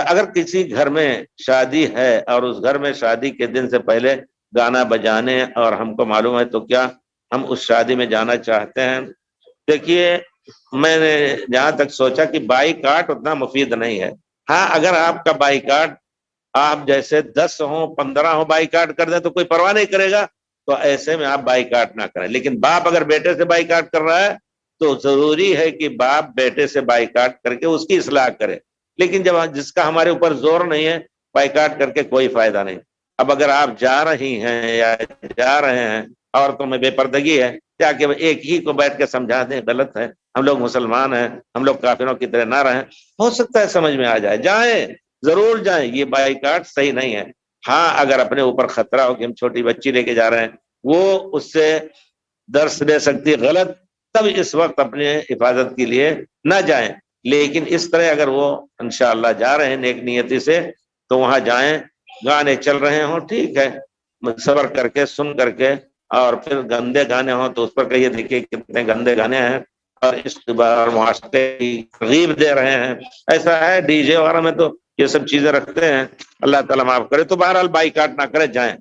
اگر کسی گھر میں شادی ہے اور اس گھر میں شادی کے دن سے پہلے گانا بجانے اور ہم کو معلوم ہے، تو کیا ہم اس شادی میں جانا چاہتے ہیں؟ دیکھیے، میں نے جہاں تک سوچا کہ بائیکاٹ اتنا مفید نہیں ہے۔ ہاں، اگر آپ کا بائیکاٹ آپ جیسے 10 ہوں 15 ہوں بائیکاٹ کر دیں تو کوئی پرواہ نہیں کرے گا، تو ایسے میں آپ بائیکاٹ نہ کریں۔ لیکن باپ اگر بیٹے سے بائیکاٹ کر رہا ہے تو ضروری ہے کہ باپ بیٹے سے بائیکاٹ کر کے اس کی اصلاح کرے۔ لیکن جس کا ہمارے اوپر زور نہیں ہے، بائیکاٹ کر کے کوئی فائدہ نہیں۔ اب اگر آپ جا رہی ہیں یا جا رہے ہیں، عورتوں میں بے پردگی ہے، کیا کہ ایک ہی کو بیٹھ کے سمجھا دیں غلط ہے، ہم لوگ مسلمان ہیں، ہم لوگ کافروں کی طرح نہ رہیں، ہو سکتا ہے سمجھ میں آ جائے، جائیں، ضرور جائیں، یہ بائیکاٹ صحیح نہیں ہے۔ ہاں، اگر اپنے اوپر خطرہ ہو کہ ہم چھوٹی بچی لے کے جا رہے ہیں، وہ اس سے درس لے سکتی غلط، تب اس وقت اپنے حفاظت کے لیے نہ جائیں۔ لیکن اس طرح اگر وہ انشاءاللہ جا رہے ہیں نیک نیتی سے، تو وہاں جائیں، گانے چل رہے ہوں ٹھیک ہے، صبر کر کے سن کر کے، اور پھر گندے گانے ہوں تو اس پر کہیے دیکھیے کتنے گندے گانے ہیں اور اس بار معاشرے کی ترغیب دے رہے ہیں، ایسا ہے ڈی جے وغیرہ میں تو یہ سب چیزیں رکھتے ہیں، اللہ تعالیٰ معاف کرے۔ تو بہرحال بائیکاٹ نہ کرے، جائیں۔